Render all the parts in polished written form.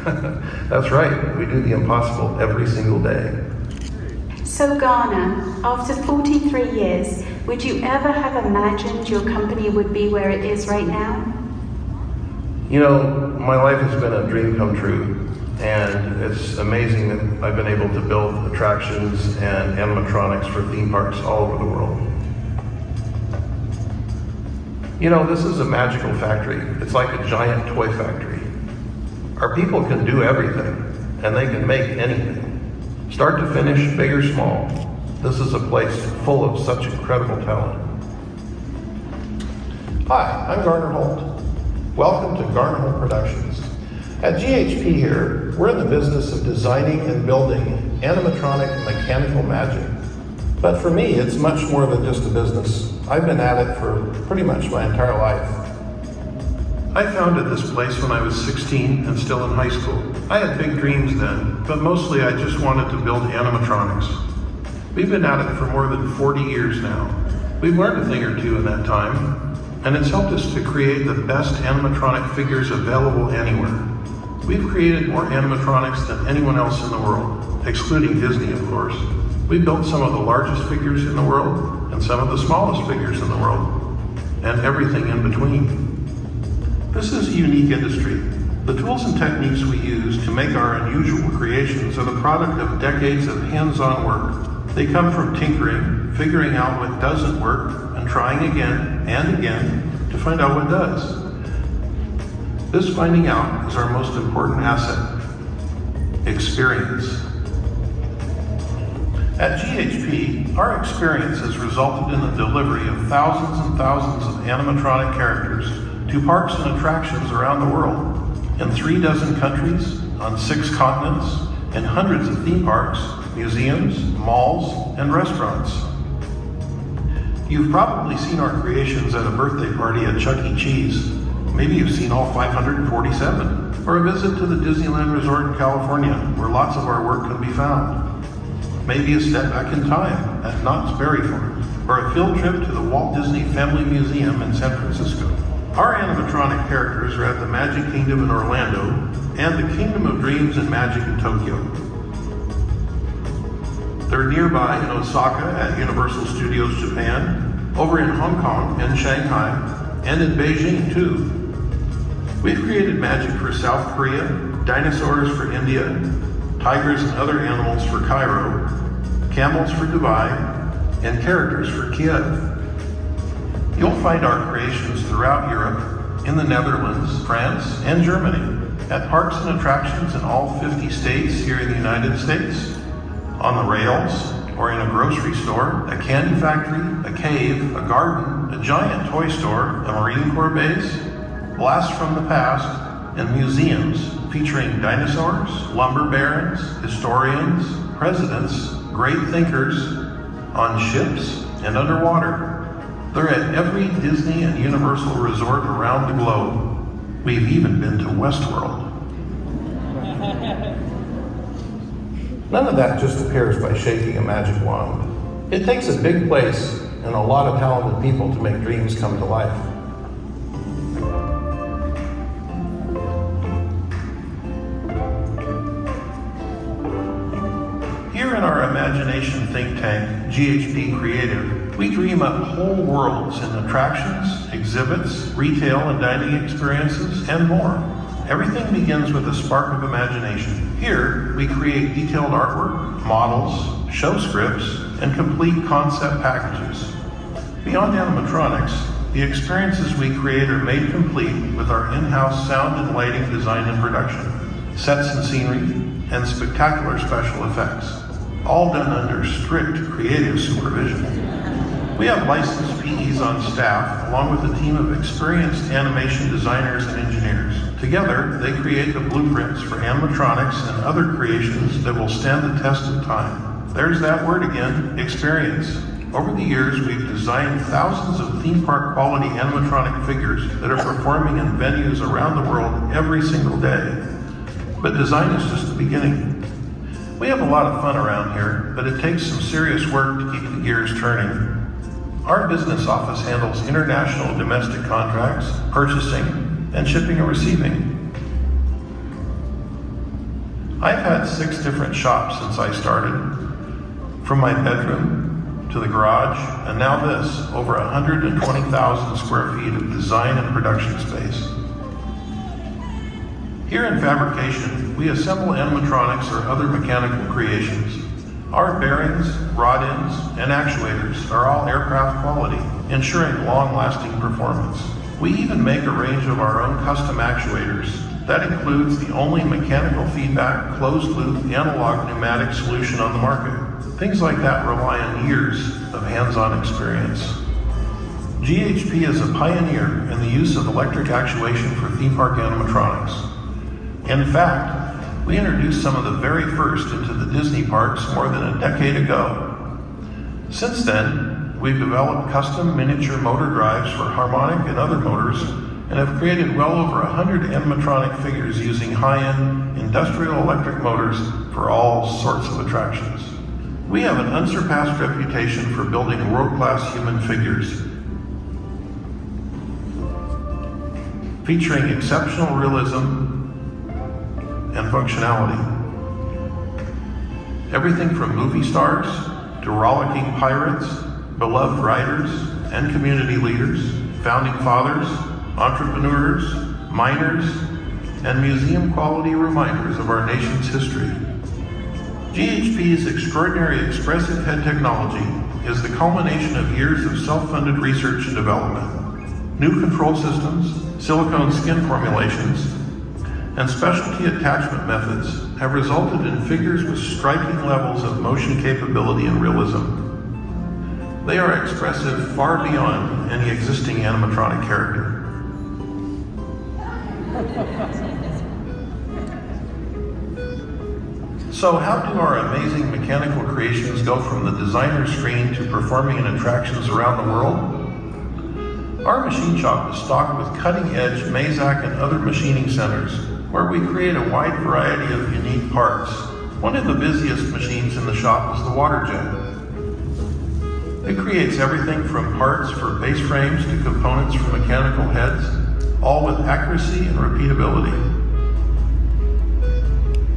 That's right, we do the impossible every single day. So Garner, after 43 years, would you ever have imagined your company would be where it is right now? You know, my life has been a dream come true, and it's amazing that I've been able to build attractions and animatronics for theme parks all over the world. You know, this is a magical factory. It's like a giant toy factory. Our people can do everything, and they can make anything. Start to finish, big or small. This is a place full of such incredible talent. Hi, I'm Garner Holt. Welcome to Garner Holt Productions. At GHP here, we're in the business of designing and building animatronic mechanical magic. But for me, it's much more than just a business. I've been at it for pretty much my entire life. I founded this place when I was 16 and still in high school. I had big dreams then, but mostly I just wanted to build animatronics. We've been at it for more than 40 years now. We've learned a thing or two in that time, and it's helped us to create the best animatronic figures available anywhere. We've created more animatronics than anyone else in the world, excluding Disney, of course. We built some of the largest figures in the world and some of the smallest figures in the world, and everything in between. This is a unique industry. The tools and techniques we use to make our unusual creations are the product of decades of hands-on work. They come from tinkering, figuring out what doesn't work, and trying again and again to find out what does. This finding out is our most important asset: experience. At GHP, our experience has resulted in the delivery of thousands and thousands of animatronic characters to parks and attractions around the world, in 36 countries, on 6 continents, in hundreds of theme parks, museums, malls, and restaurants. You've probably seen our creations at a birthday party at Chuck E. Cheese. Maybe you've seen all 547, or a visit to the Disneyland Resort in California, where lots of our work can be found. Maybe a step back in time at Knott's Berry Farm, or a field trip to the Walt Disney Family Museum in San Francisco. Our animatronic characters are at the Magic Kingdom in Orlando and the Kingdom of Dreams and Magic in Tokyo. They're nearby in Osaka at Universal Studios Japan, over in Hong Kong and Shanghai, and in Beijing too. We've created magic for South Korea, dinosaurs for India, tigers and other animals for Cairo, camels for Dubai, and characters for Kiev. You'll find our creations throughout Europe, in the Netherlands, France, and Germany, at parks and attractions in all 50 states here in the United States, on the rails, or in a grocery store, a candy factory, a cave, a garden, a giant toy store, a Marine Corps base, blasts from the past, and museums featuring dinosaurs, lumber barons, historians, presidents, great thinkers, on ships and underwater. They're at every Disney and Universal resort around the globe. We've even been to Westworld. None of that just appears by shaking a magic wand. It takes a big place and a lot of talented people to make dreams come to life. Here in our imagination think tank, GHP Creative, we dream up whole worlds in attractions, exhibits, retail and dining experiences, and more. Everything begins with a spark of imagination. Here, we create detailed artwork, models, show scripts, and complete concept packages. Beyond animatronics, the experiences we create are made complete with our in-house sound and lighting design and production, sets and scenery, and spectacular special effects, all done under strict creative supervision. We have licensed PEs on staff, along with a team of experienced animation designers and engineers. Together, they create the blueprints for animatronics and other creations that will stand the test of time. There's that word again, experience. Over the years, we've designed thousands of theme park quality animatronic figures that are performing in venues around the world every single day. But design is just the beginning. We have a lot of fun around here, but it takes some serious work to keep the gears turning. Our business office handles international and domestic contracts, purchasing, and shipping and receiving. I've had 6 different shops since I started, from my bedroom to the garage, and now this, over 120,000 square feet of design and production space. Here in fabrication, we assemble animatronics or other mechanical creations. Our bearings, rod ends, and actuators are all aircraft quality, ensuring long-lasting performance. We even make a range of our own custom actuators. That includes the only mechanical feedback, closed-loop, analog pneumatic solution on the market. Things like that rely on years of hands-on experience. GHP is a pioneer in the use of electric actuation for theme park animatronics. In fact, we introduced some of the very first into the Disney parks more than a decade ago. Since then, we've developed custom miniature motor drives for harmonic and other motors and have created well over 100 animatronic figures using high-end industrial electric motors for all sorts of attractions. We have an unsurpassed reputation for building world-class human figures, featuring exceptional realism and functionality. Everything from movie stars to rollicking pirates, beloved writers and community leaders, founding fathers, entrepreneurs, miners, and museum-quality reminders of our nation's history. GHP's extraordinary expressive head technology is the culmination of years of self-funded research and development. New control systems, silicone skin formulations, and specialty attachment methods have resulted in figures with striking levels of motion capability and realism. They are expressive far beyond any existing animatronic character. So how do our amazing mechanical creations go from the designer screen to performing in attractions around the world? Our machine shop is stocked with cutting-edge Mazak and other machining centers, where we create a wide variety of unique parts. One of the busiest machines in the shop is the water jet. It creates everything from parts for base frames to components for mechanical heads, all with accuracy and repeatability.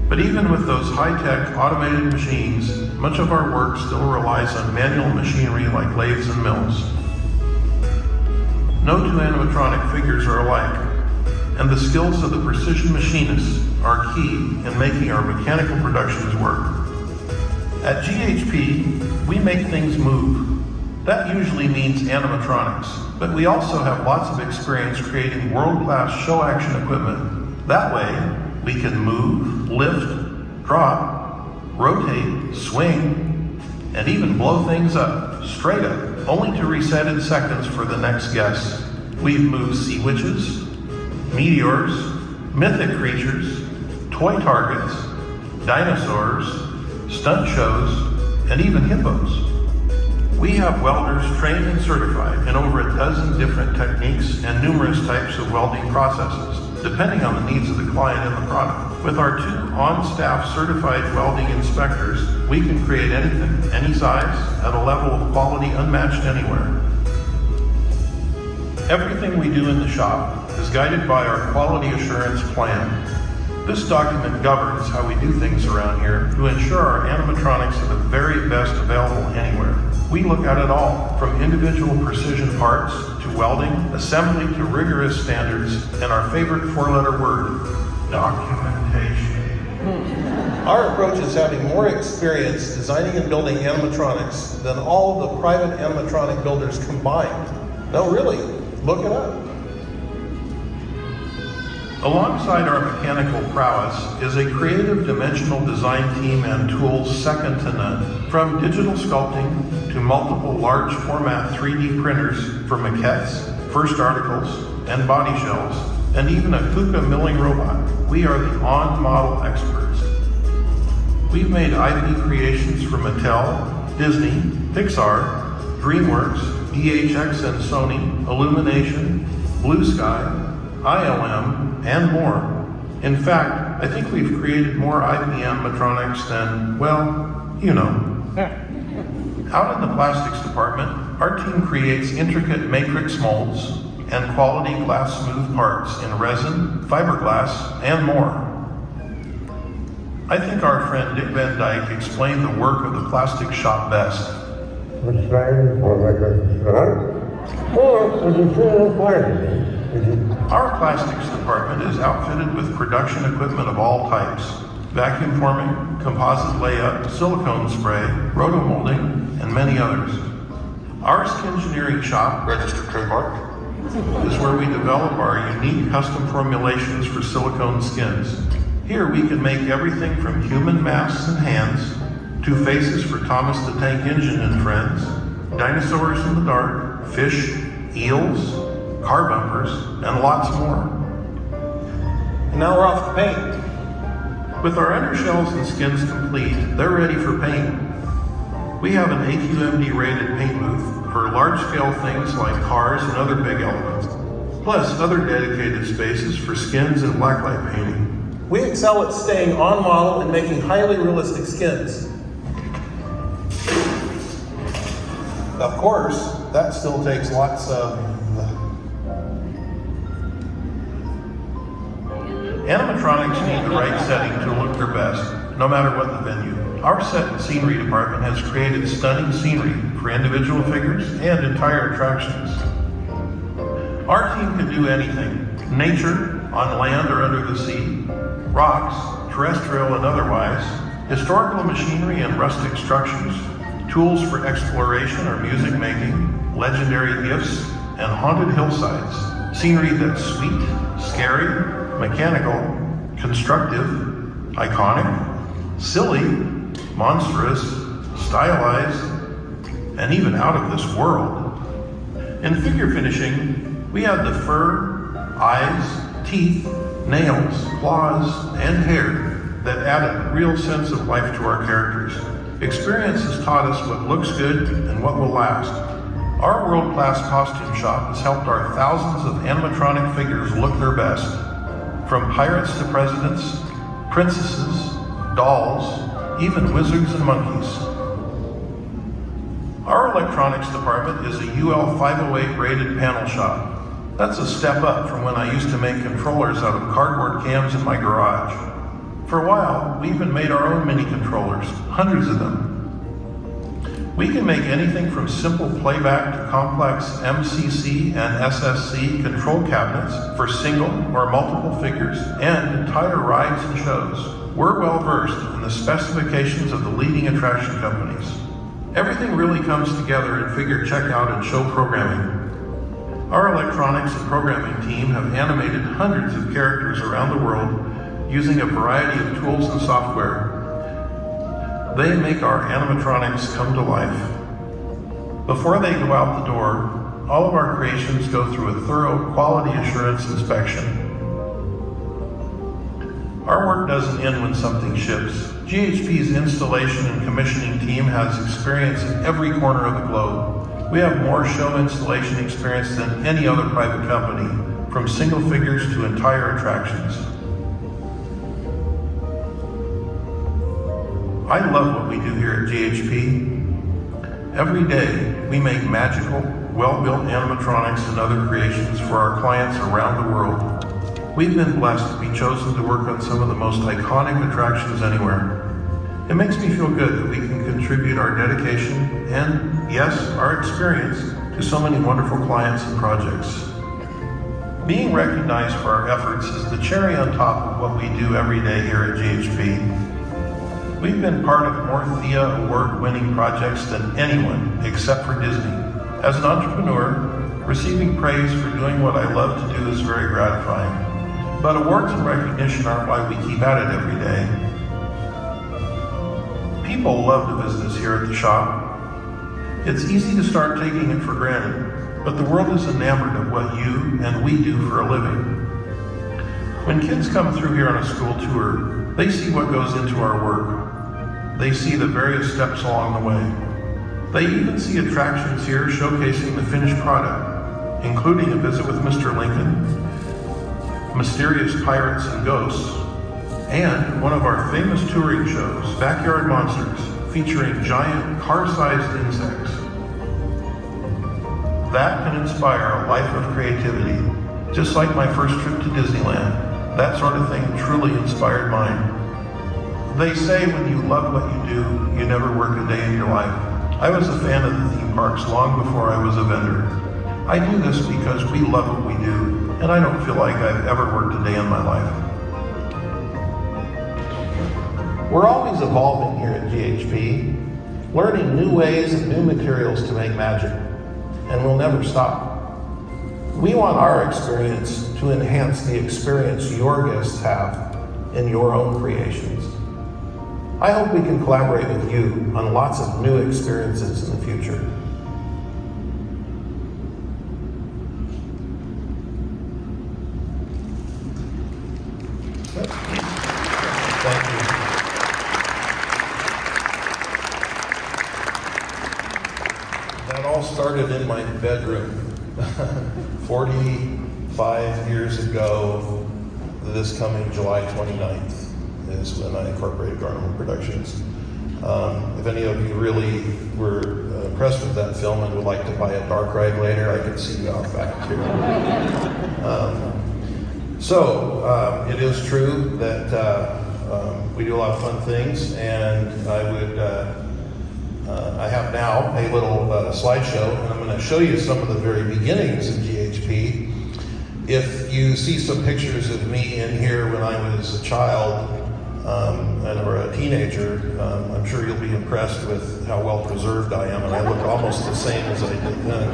But even with those high-tech automated machines, much of our work still relies on manual machinery like lathes and mills. No two animatronic figures are alike, and the skills of the precision machinists are key in making our mechanical productions work. At GHP, we make things move. That usually means animatronics, but we also have lots of experience creating world-class show action equipment. That way, we can move, lift, drop, rotate, swing, and even blow things up, straight up, only to reset in seconds for the next guest. We've moved sea witches, meteors, mythic creatures, toy targets, dinosaurs, stunt shows, and even hippos. We have welders trained and certified in over a dozen different techniques and numerous types of welding processes, depending on the needs of the client and the product. With our 2 on-staff certified welding inspectors, we can create anything, any size, at a level of quality unmatched anywhere. Everything we do in the shop is guided by our quality assurance plan. This document governs how we do things around here to ensure our animatronics are the very best available anywhere. We look at it all, from individual precision parts to welding, assembly to rigorous standards, and our favorite 4-letter word, documentation. Our approach is having more experience designing and building animatronics than all of the private animatronic builders combined. No, really, look it up. Alongside our mechanical prowess is a creative dimensional design team and tools second to none. From digital sculpting to multiple large format 3D printers for maquettes, first articles, and body shells, and even a KUKA milling robot, we are the on-model experts. We've made IP creations for Mattel, Disney, Pixar, DreamWorks, DHX and Sony, Illumination, Blue Sky, ILM, and more. In fact, I think we've created more IP animatronics than, well, you know. Out in the plastics department, our team creates intricate matrix molds and quality glass smooth parts in resin, fiberglass, and more. I think our friend Dick Van Dyke explained the work of the plastic shop best. Our plastics department is outfitted with production equipment of all types: vacuum forming, composite layup, silicone spray, rotomolding, and many others. Our skingineering shop, registered trademark, is where we develop our unique custom formulations for silicone skins. Here we can make everything from human masks and hands to faces for Thomas the Tank Engine and friends, dinosaurs in the dark, fish, eels, car bumpers, and lots more. And now we're off to paint. With our undershells and skins complete, they're ready for paint. We have an AQMD rated paint booth for large-scale things like cars and other big elements, plus other dedicated spaces for skins and blacklight painting. We excel at staying on model and making highly realistic skins. Of course, that still takes lots of... Animatronics need the right setting to look their best, no matter what the venue. Our set and scenery department has created stunning scenery for individual figures and entire attractions. Our team can do anything: nature, on land or under the sea, rocks, terrestrial and otherwise, historical machinery and rustic structures, tools for exploration or music making, legendary gifts, and haunted hillsides. Scenery that's sweet, scary, mechanical, constructive, iconic, silly, monstrous, stylized, and even out of this world. In figure finishing, we have the fur, eyes, teeth, nails, claws, and hair that add a real sense of life to our characters. Experience has taught us what looks good and what will last. Our world-class costume shop has helped our thousands of animatronic figures look their best. From pirates to presidents, princesses, dolls, even wizards and monkeys. Our electronics department is a UL 508 rated panel shop. That's a step up from when I used to make controllers out of cardboard cans in my garage. For a while, we even made our own mini controllers, hundreds of them. We can make anything from simple playback to complex MCC and SSC control cabinets for single or multiple figures and entire rides and shows. We're well versed in the specifications of the leading attraction companies. Everything really comes together in figure checkout and show programming. Our electronics and programming team have animated hundreds of characters around the world using a variety of tools and software. They make our animatronics come to life. Before they go out the door, all of our creations go through a thorough quality assurance inspection. Our work doesn't end when something ships. GHP's installation and commissioning team has experience in every corner of the globe. We have more show installation experience than any other private company, from single figures to entire attractions. I love what we do here at GHP. Every day, we make magical, well-built animatronics and other creations for our clients around the world. We've been blessed to be chosen to work on some of the most iconic attractions anywhere. It makes me feel good that we can contribute our dedication and, yes, our experience to so many wonderful clients and projects. Being recognized for our efforts is the cherry on top of what we do every day here at GHP. We've been part of more THEA award-winning projects than anyone except for Disney. As an entrepreneur, receiving praise for doing what I love to do is very gratifying. But awards and recognition aren't why we keep at it every day. People love to visit us here at the shop. It's easy to start taking it for granted, but the world is enamored of what you and we do for a living. When kids come through here on a school tour, they see what goes into our work. They see the various steps along the way. They even see attractions here showcasing the finished product, including a visit with Mr. Lincoln, mysterious pirates and ghosts, and one of our famous touring shows, Backyard Monsters, featuring giant car-sized insects. That can inspire a life of creativity, just like my first trip to Disneyland. That sort of thing truly inspired mine. They say when you love what you do, you never work a day in your life. I was a fan of the theme parks long before I was a vendor. I do this because we love what we do, and I don't feel like I've ever worked a day in my life. We're always evolving here at GHP, learning new ways and new materials to make magic, and we'll never stop. We want our experience to enhance the experience your guests have in your own creations. I hope we can collaborate with you on lots of new experiences in the future. Thank you. That all started in my bedroom 45 years ago. This coming July 29th is when I incorporated Garner Holt Productions. If any of you really were impressed with that film and would like to buy a dark ride later, I can see you out back here. It is true that we do a lot of fun things, and I have now a little slideshow, and I'm going to show you some of the very beginnings of GHP. If you see some pictures of me in here when I was a child or a teenager, I'm sure you'll be impressed with how well preserved I am, and I look almost the same as I did then.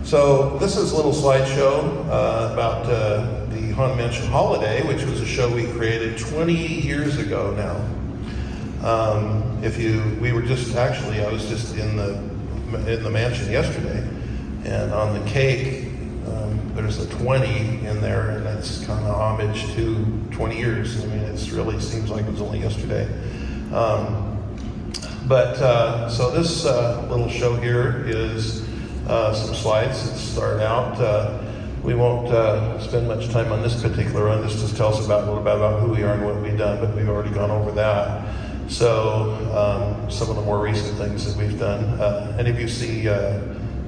So this is a little slideshow about the Haunted Mansion Holiday, which was a show we created 20 years ago now. I was just in the mansion yesterday, and on the cake, there's a 20 in there, and that's kind of homage to 20 years. I mean, it really seems like it was only yesterday. So this little show here is some slides that start out. We won't spend much time on this particular one. This just tells a little bit about who we are and what we've done, but we've already gone over that. So some of the more recent things that we've done. Any of you see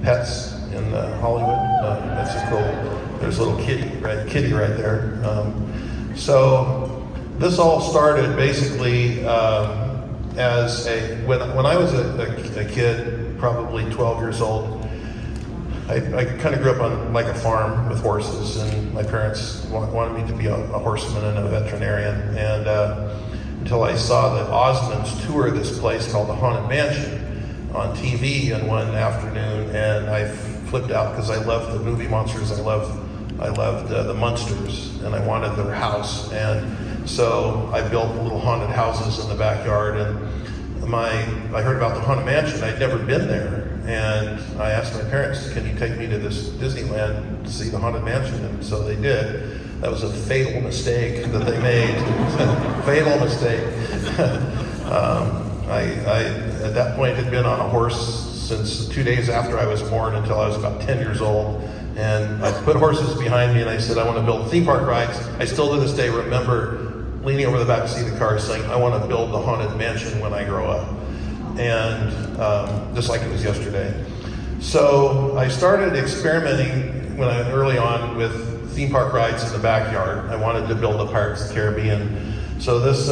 Pets in Hollywood? That's a cool. There's a little kitty right there. So this all started basically as when I was a kid, probably 12 years old. I kind of grew up on like a farm with horses, and my parents wanted me to be a horseman and a veterinarian. And until I saw the Osmonds tour this place called the Haunted Mansion on TV in one afternoon, and I flipped out because I loved the movie monsters. I loved the Munsters, and I wanted their house. And so I built little haunted houses in the backyard. And I heard about the Haunted Mansion. I'd never been there. And I asked my parents, can you take me to this Disneyland to see the Haunted Mansion? And so they did. That was a fatal mistake that they made. Fatal mistake. I, at that point, had been on a horse since 2 days after I was born until I was about 10 years old. And I put horses behind me, and I said, I want to build theme park rides. I still to this day remember leaning over the back seat of the car saying, I want to build the Haunted Mansion when I grow up. And just like it was yesterday. So I started experimenting early on with theme park rides in the backyard. I wanted to build a Pirates of the Caribbean. So this,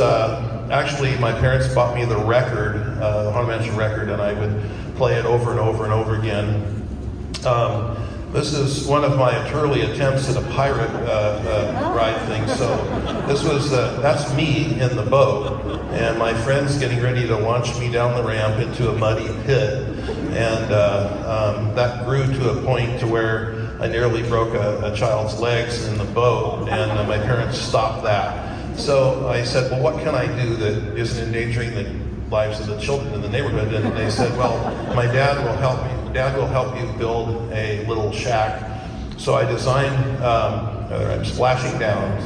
actually my parents bought me the record, the Haunted Mansion record, and I would play it over and over and over again. This is one of my early attempts at a pirate ride thing. So that's me in the boat, and my friend's getting ready to launch me down the ramp into a muddy pit. And that grew to a point to where I nearly broke a child's legs in the boat, and my parents stopped that. So I said, well, what can I do that isn't endangering the lives of the children in the neighborhood? And they said, well, my dad will help me. Dad will help you build a little shack. So I designed, I'm splashing down,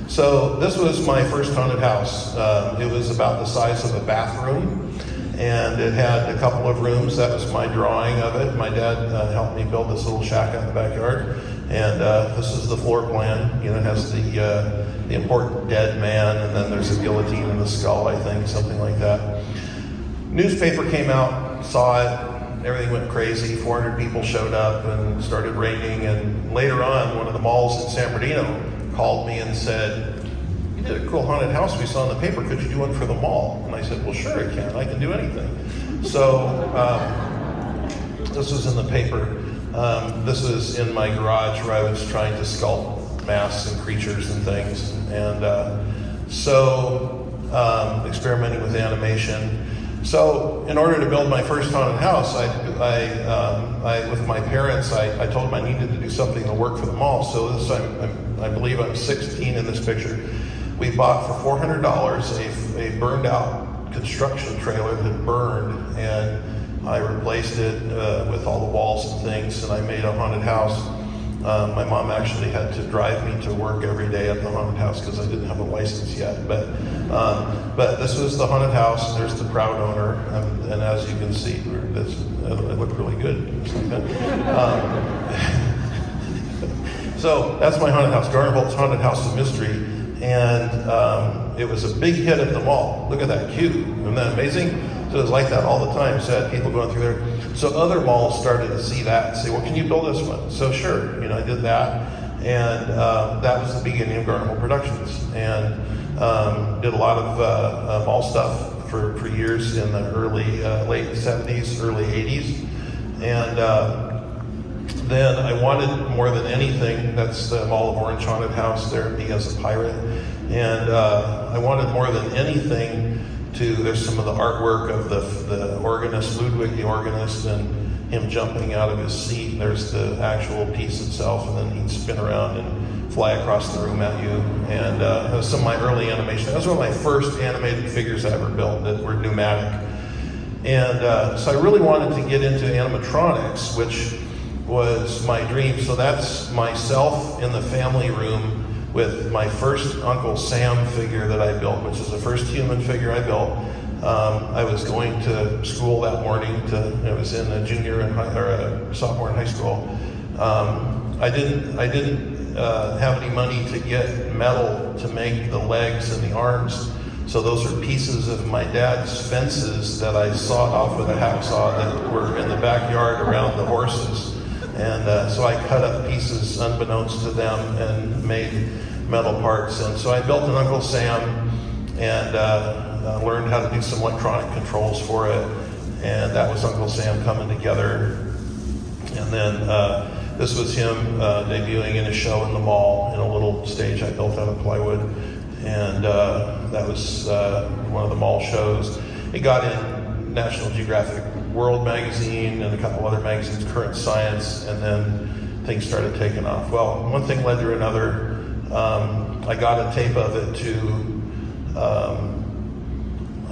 so this was my first haunted house. It was about the size of a bathroom, and it had a couple of rooms. That was my drawing of it. My dad helped me build this little shack out in the backyard. And this is the floor plan. You know, it has the important dead man, and then there's a guillotine and the skull, I think, something like that. Newspaper came out, saw it, everything went crazy. 400 people showed up and started raining. And later on, one of the malls in San Bernardino called me and said, "You did a cool haunted house we saw in the paper. Could you do one for the mall?" And I said, "Well, sure I can. I can do anything." So this was in the paper. This was in my garage where I was trying to sculpt masks and creatures and things. And experimenting with animation. So in order to build my first haunted house, I with my parents, I told them I needed to do something to work for the mall. So this, I believe I'm 16 in this picture. We bought for $400 a burned out construction trailer that burned, and I replaced it with all the walls and things, and I made a haunted house. My mom actually had to drive me to work every day at the haunted house because I didn't have a license yet. But this was the haunted house. There's the proud owner, and as you can see, it looked really good. So that's my haunted house, Garner Holt's Haunted House of Mystery, and it was a big hit at the mall. Look at that cube, isn't that amazing? So it was like that all the time. So I had people going through there. So other malls started to see that and say, "Well, can you build this one?" So sure, I did that, and that was the beginning of Garner Holt Productions, and did a lot of mall stuff for years in the late 70s, early 80s, and then I wanted more than anything. That's the Mall of Orange Haunted House there, me as a pirate, and I wanted more than anything. There's some of the artwork of the organist, Ludwig the organist, and him jumping out of his seat. There's the actual piece itself, and then he'd spin around and fly across the room at you. And that was some of my early animation. That was one of my first animated figures I ever built that were pneumatic. And so I really wanted to get into animatronics, which was my dream. So that's myself in the family room with my first Uncle Sam figure that I built, which is the first human figure I built. I was going to school that morning. I was in a sophomore in high school. I didn't have any money to get metal to make the legs and the arms. So those are pieces of my dad's fences that I sawed off with a hacksaw that were in the backyard around the horses. And so I cut up pieces unbeknownst to them and made metal parts. And so I built an Uncle Sam and learned how to do some electronic controls for it. And that was Uncle Sam coming together. And then this was him debuting in a show in the mall in a little stage I built out of plywood. And that was one of the mall shows. It got in National Geographic World magazine and a couple other magazines, Current Science, and then things started taking off. Well, one thing led to another. I got a tape of it to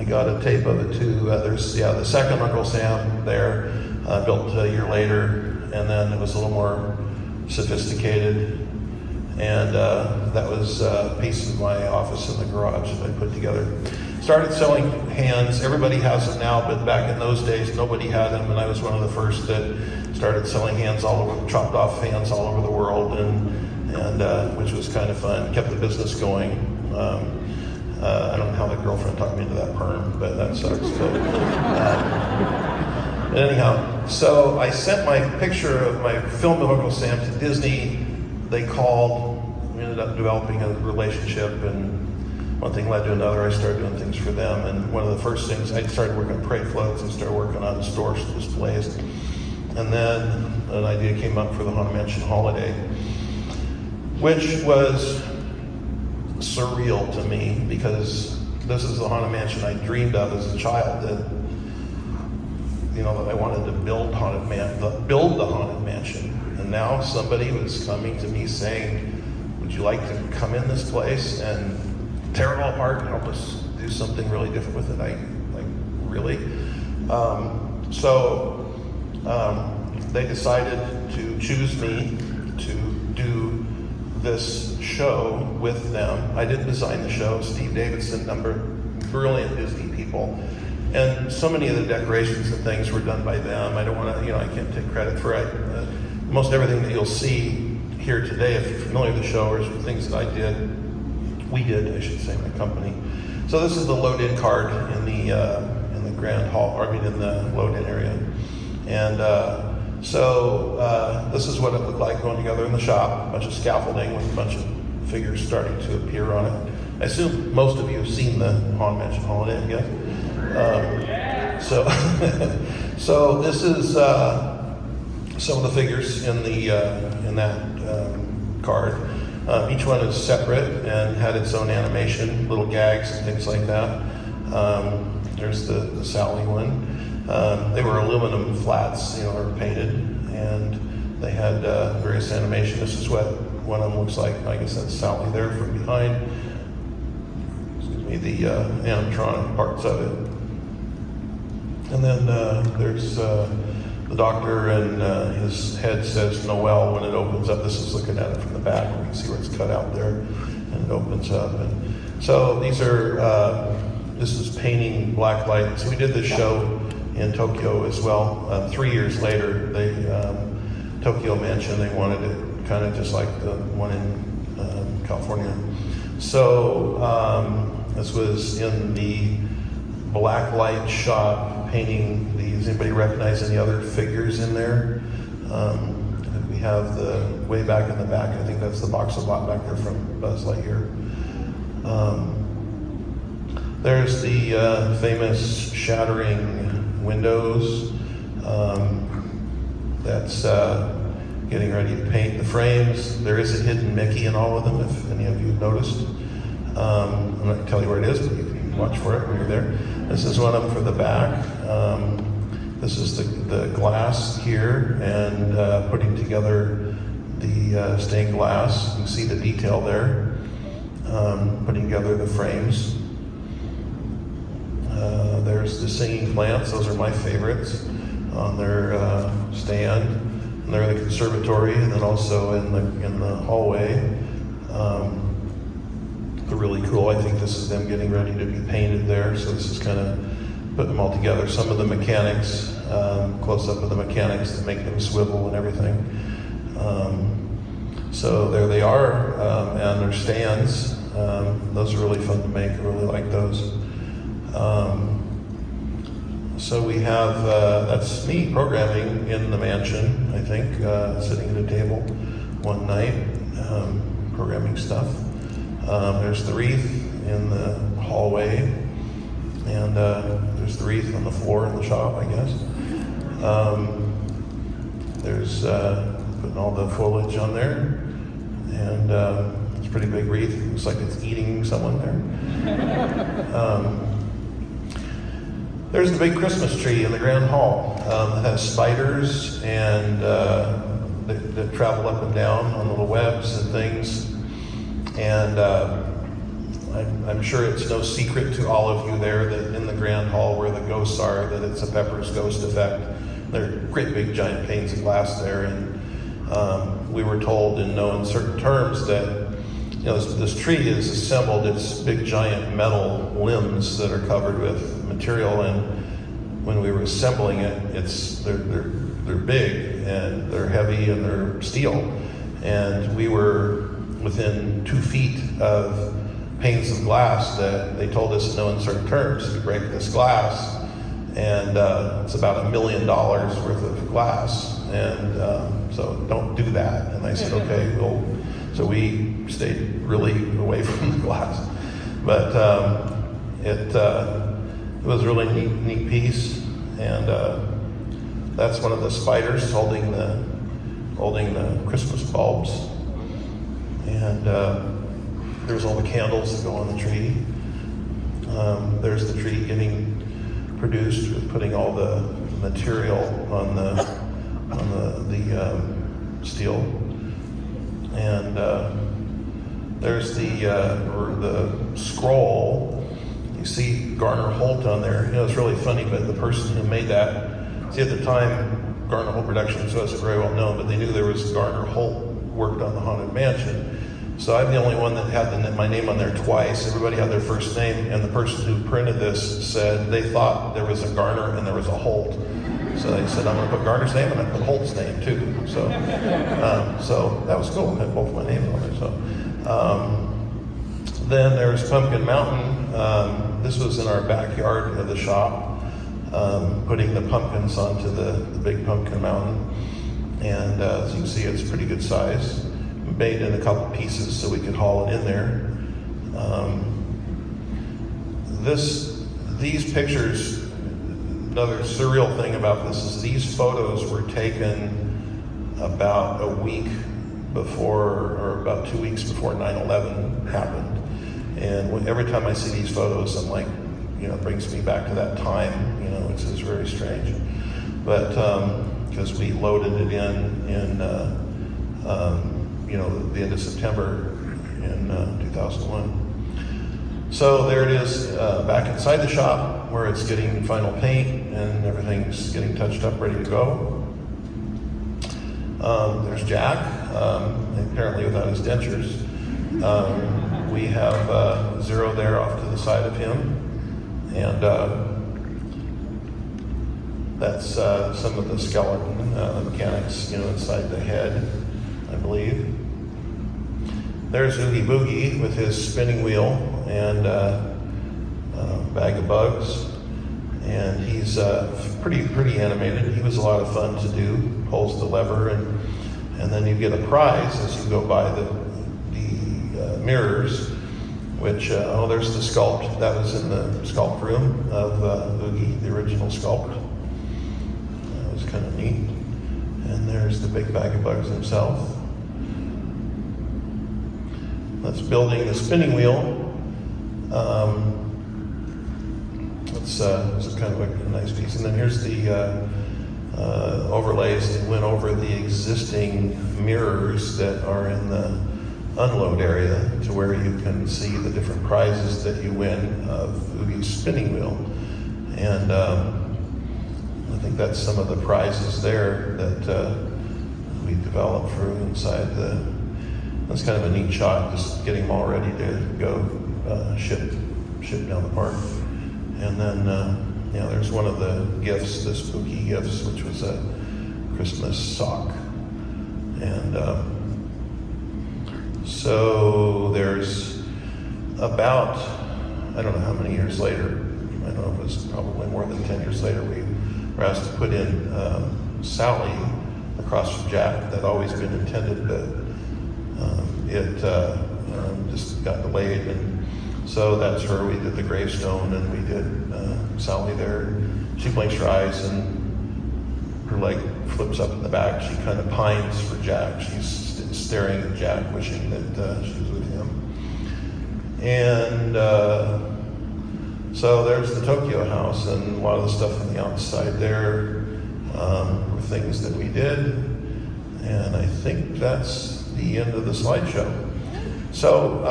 there's the second Uncle Sam there, built a year later, and then it was a little more sophisticated, and that was a piece of my office in the garage that I put together. Started selling hands. Everybody has them now, but back in those days, nobody had them, and I was one of the first that started selling hands all over, chopped off hands all over the world, and which was kind of fun. Kept the business going. I don't know how that girlfriend talked me into that perm, but that sucks. But anyhow, so I sent my picture of my film of Uncle Sam to Disney. They called. We ended up developing a relationship, and one thing led to another. I started doing things for them, and one of the first things, I started working on parade floats and started working on store displays. And then an idea came up for the Haunted Mansion holiday, which was surreal to me because this is the Haunted Mansion I dreamed of as a child. That I wanted to build the Haunted Mansion, and now somebody was coming to me saying, "Would you like to come in this place and tear it all apart and help us do something really different with it?" Really? They decided to choose me to do this show with them. I didn't design the show. Steve Davidson, brilliant Disney people. And so many of the decorations and things were done by them. I don't want to, I can't take credit for it. Most everything that you'll see here today, if you're familiar with the show, or things that we did, I should say, my company. So this is the load-in card in the grand hall, in the load-in area. And so this is what it looked like going together in the shop, a bunch of scaffolding with a bunch of figures starting to appear on it. I assume most of you have seen the Haunted Mansion Holiday, I guess. So this is some of the figures in that card. Each one is separate and had its own animation, little gags and things like that. There's the Sally one. They were aluminum flats, or painted, and they had various animation. This is what one of them looks like. I guess that's Sally there from behind. Excuse me, the animatronic parts of it. And then there's the doctor, and his head says Noel when it opens up. This is looking at it from the back. We can see where it's cut out there, and it opens up. And so these are, this is painting black light. So we did this show in Tokyo as well. 3 years later, Tokyo Mansion, they wanted it kind of just like the one in California. So this was in the black light shop painting these. Anybody recognize any other figures in there? We have the way back in the back. I think that's the box of bought back there from Buzz Lightyear. There's the famous shattering windows. That's getting ready to paint the frames. There is a hidden Mickey in all of them, if any of you have noticed. I'm not going to tell you where it is, but you can watch for it when you're there. This is one of them for the back. This is the glass here, and putting together the stained glass. You can see the detail there. Putting together the frames. There's the singing plants. Those are my favorites on their stand. And they're in the conservatory, and then also in the hallway. They're really cool. I think this is them getting ready to be painted there. So this is kind of putting them all together. Some of the mechanics, close up of the mechanics that make them swivel and everything. So there they are, and their stands. Those are really fun to make. I really like those. So we have, that's me programming in the mansion, I think, sitting at a table one night, programming stuff. There's the wreath in the hallway, and there's the wreath on the floor in the shop, I guess. There's putting all the foliage on there, and it's a pretty big wreath. It looks like it's eating someone there. There's the big Christmas tree in the Grand Hall. It has spiders and that travel up and down on little webs and things. And I'm sure it's no secret to all of you there that in the Grand Hall where the ghosts are, that it's a Pepper's Ghost effect. There are great big giant panes of glass there, and we were told in no uncertain terms that this tree is assembled. It's big giant metal limbs that are covered with material, and when we were assembling it, they're big and they're heavy and they're steel, and we were within 2 feet of panes of glass that they told us in no uncertain terms, if you break this glass, and it's about $1 million worth of glass, and so don't do that. And I said, okay, so we stayed really away from the glass, but it was a really neat piece, and that's one of the spiders holding the Christmas bulbs, and there's all the candles that go on the tree. There's the tree getting produced with putting all the material on the steel, and there's the scroll. You see Garner Holt on there. It's really funny, but the person who made that, see, at the time, Garner Holt Productions wasn't very well known, but they knew there was Garner Holt worked on the Haunted Mansion. So I'm the only one that had my name on there twice. Everybody had their first name, and the person who printed this said they thought there was a Garner and there was a Holt. So they said, I'm going to put Garner's name and I put Holt's name too. So that was cool. I had both my names on there. So then there's Pumpkin Mountain. This was in our backyard of the shop, putting the pumpkins onto the big Pumpkin Mountain. And as you can see, it's pretty good size. made in a couple pieces so we could haul it in there. These pictures, another surreal thing about this is these photos were taken about a week before, or about 2 weeks before 9/11 happened. And every time I see these photos, I'm like, it brings me back to that time. It's very strange. But because we loaded it in the end of September in 2001. So there it is back inside the shop where it's getting final paint and everything's getting touched up, ready to go. There's Jack, apparently without his dentures. We have Zero there off to the side of him. And that's some of the skeleton mechanics, inside the head, I believe. There's Oogie Boogie with his spinning wheel and bag of bugs. And he's pretty animated. He was a lot of fun to do. Pulls the lever, and then you get a prize as you go by the mirrors. Which, there's the sculpt. That was in the sculpt room of Oogie, the original sculpt. That was kind of neat. And there's the big bag of bugs himself. That's building the spinning wheel. It's kind of a nice piece. And then here's the overlays that went over the existing mirrors that are in the unload area to where you can see the different prizes that you win of Oogie's spinning wheel. And I think that's some of the prizes there that we developed for inside that's kind of a neat shot, just getting them all ready to go ship down the park. And then, there's one of the gifts, the spooky gifts, which was a Christmas sock. And so there's about, I don't know how many years later, I don't know if it was probably more than 10 years later, we were asked to put in Sally across from Jack. That had always been intended, but it just got delayed. And so that's her. We did the gravestone and we did Sally there. She blinks her eyes and her leg flips up in the back. She kind of pines for Jack. She's staring at Jack, wishing that she was with him. And so there's the Tokyo house, and a lot of the stuff on the outside there were things that we did. And I think that's the end of the slideshow. So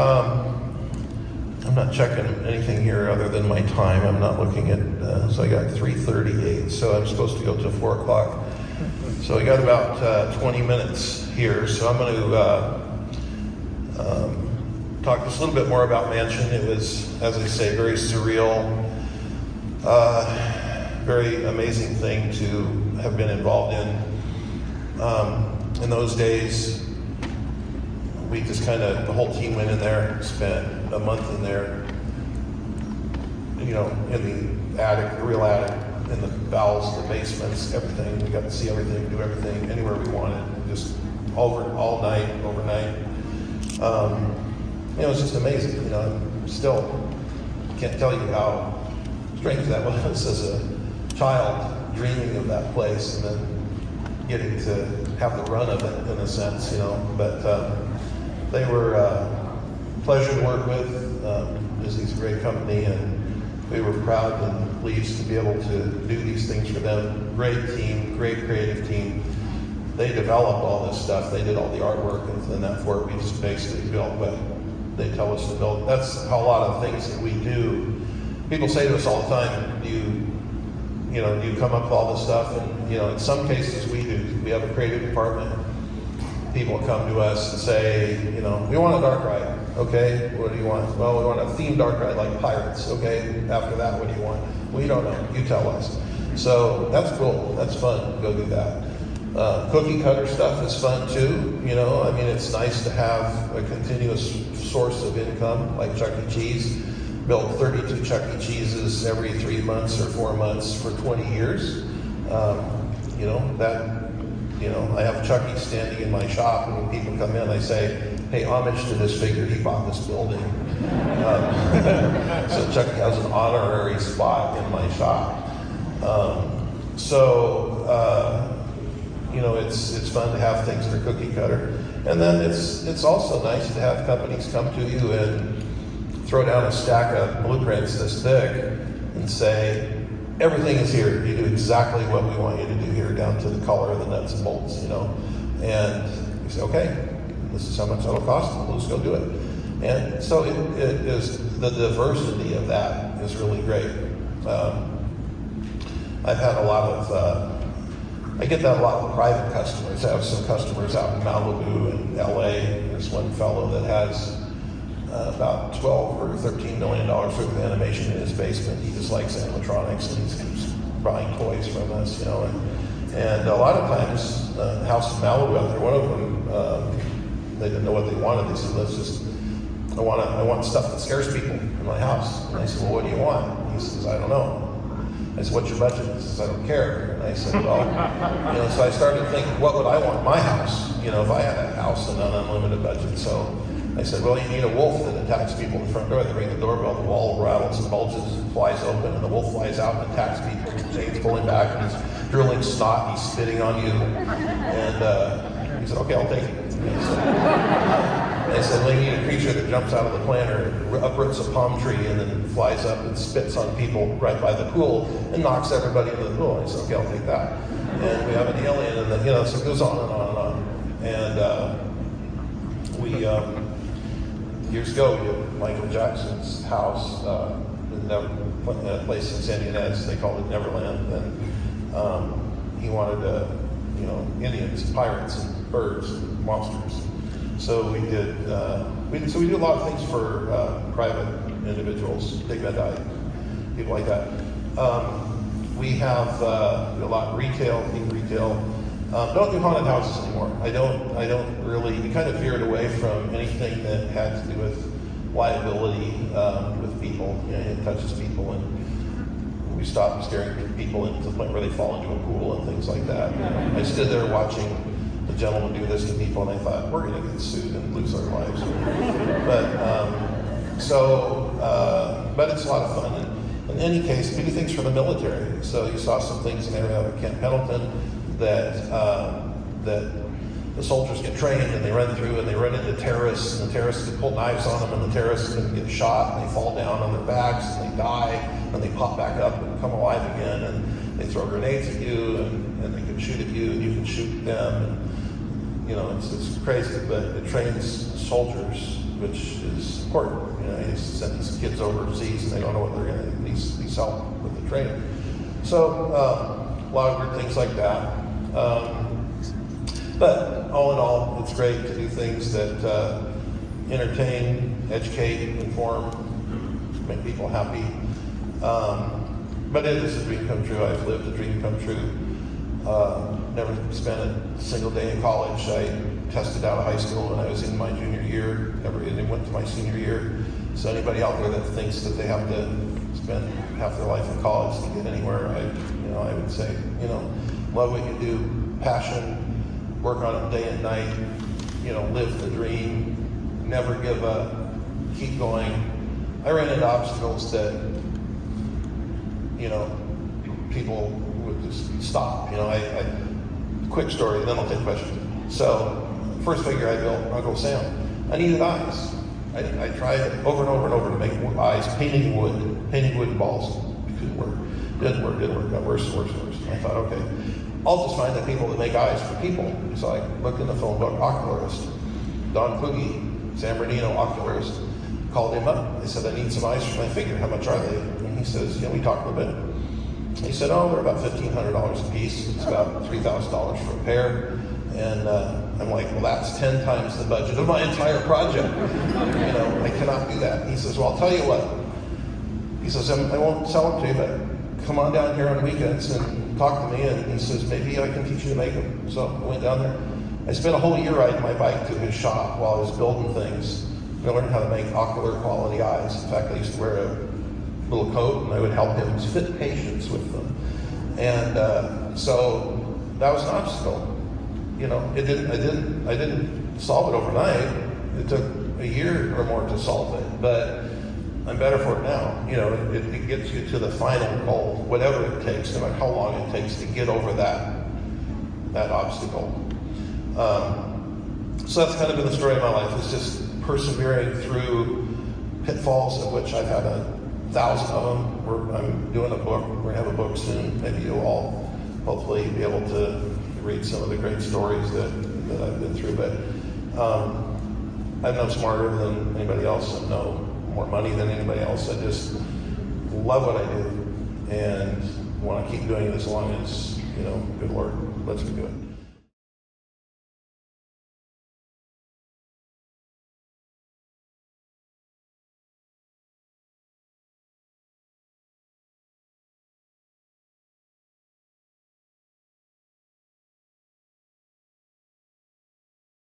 I'm not checking anything here other than my time. I'm not looking at, so I got 3:38, so I'm supposed to go till 4 o'clock. So we got about 20 minutes here, so I'm going to talk just a little bit more about Mansion. It was, as I say, very surreal, very amazing thing to have been involved in. In those days, we just the whole team went in there, spent a month in there, in the attic, the real attic, in the bowels, the basements, everything. We got to see everything, do everything, anywhere we wanted, just all night, overnight. It was just amazing. Still can't tell you how strange that was as a child, dreaming of that place and then getting to have the run of it in a sense, But they were a pleasure to work with. Disney's a great company, and we were proud and pleased to be able to do these things for them. Great team, great creative team. They developed all this stuff. They did all the artwork and that for it. We just basically built what they tell us to build. That's how a lot of things that we do. People say to us all the time, do you come up with all this stuff? And, in some cases we do. We have a creative department. People come to us and say, we want a dark ride. Okay, what do you want? Well, we want a themed dark ride like Pirates. Okay, after that, what do you want? We don't know. You tell us. So that's cool. That's fun. Go do that. Cookie cutter stuff is fun too. It's nice to have a continuous source of income like Chuck E. Cheese. Built 32 Chuck E. Cheeses every 3 months or 4 months for 20 years. That I have Chucky standing in my shop, and when people come in, I say, "Hey, homage to this figure. He bought this building." So Chucky has an honorary spot in my shop. It's fun to have things that are cookie cutter, and then it's also nice to have companies come to you and throw down a stack of blueprints this thick and say, everything is here. You do exactly what we want you to do here, down to the color, the nuts and bolts, And you say, okay, this is how much that'll cost. Let's go do it. And so it is, the diversity of that is really great. I've had I get that a lot with private customers. I have some customers out in Malibu and LA. There's one fellow that has about $12 or $13 million worth of animation in his basement. He just likes animatronics, and he keeps buying toys from us, And a lot of times, house in Malibu out there, one of them, they didn't know what they wanted. They said, I want stuff that scares people in my house. And I said, well, what do you want? He says, I don't know. I said, what's your budget? He says, I don't care. And I said, well, so I started thinking, what would I want in my house? If I had a house and an unlimited budget. So I said, well, you need a wolf that attacks people in the front door. They ring the doorbell, the wall rattles and bulges and flies open, and the wolf flies out and attacks people. The chain's pulling back, and he's drilling snot, he's spitting on you. And he said, okay, I'll take it. I said, well, you need a creature that jumps out of the planter, uproots a palm tree, and then flies up and spits on people right by the pool and knocks everybody into the pool. I said, okay, I'll take that. And we have an alien, and then, so it goes on and on and on. And years ago, we did Michael Jackson's house, in a place in San Diego, they called it Neverland. And he wanted, Indians, pirates, and birds, and monsters. So we did. We do a lot of things for private individuals, dignidad, people like that. We have a lot of retail. Don't do haunted houses anymore. I don't really. We kind of veered away from anything that had to do with liability with people. It touches people, and we stopped scaring people into the point where they fall into a pool and things like that. I stood there watching the gentleman do this to people, and I thought, we're going to get sued and lose our lives. But it's a lot of fun. And in any case, we do things for the military. So you saw some things in there at Camp Pendleton that the soldiers get trained, and they run through, and they run into terrorists, and the terrorists can pull knives on them, and the terrorists can get shot, and they fall down on their backs, and they die, and they pop back up and come alive again, and they throw grenades at you, and they can shoot at you, and you can shoot them. And, it's crazy, but it trains soldiers, which is important. You send these kids overseas, and they don't know what they're going to need help with the training. So a lot of weird things like that. But all in all, it's great to do things that entertain, educate, inform, make people happy. But it is a dream come true. I've lived a dream come true. Never spent a single day in college. I tested out of high school when I was in my junior year. Never even went to my senior year. So anybody out there that thinks that they have to spend half their life in college to get anywhere, I would say, love what you do, passion, work on it day and night, live the dream, never give up, keep going. I ran into obstacles that, people would just stop. Quick story, and then I'll take questions. So, first figure I built, Uncle Sam, I needed eyes. I tried over and over and over to make eyes, painting wooden balls. It couldn't work. Didn't work. Got worse and worse and worse. And I thought, okay, I'll just find the people that make eyes for people. So I looked in the phone book, ocularist, Don Kluge, San Bernardino ocularist. Called him up. I said, I need some eyes for my figure. How much are they? And he says, we talked a bit. He said, they're about $1,500 a piece. It's about $3,000 for a pair. And I'm like, well, that's 10 times the budget of my entire project. I cannot do that. He says, well, I'll tell you what. He says, I won't sell them to you, but come on down here on weekends and talk to me. And he says, maybe I can teach you to make them. So I went down there. I spent a whole year riding my bike to his shop while I was building things. I learned how to make ocular quality eyes. In fact, I used to wear a little coat, and I would help him fit patients with them. And so that was an obstacle. you know, I didn't solve it overnight. It took a year or more to solve it, but I'm better for it now. You know, it gets you to the final goal, whatever it takes, no matter how long it takes to get over that obstacle. So that's kind of been the story of my life, is just persevering through pitfalls, of which I've had 1,000 of them. I'm doing a book. We're going to have a book soon. Maybe you'll all hopefully be able to read some of the great stories that I've been through. But I'm no smarter than anybody else. I'm no more money than anybody else. I just love what I do and want to keep doing it as long as, you know, good Lord lets me do it.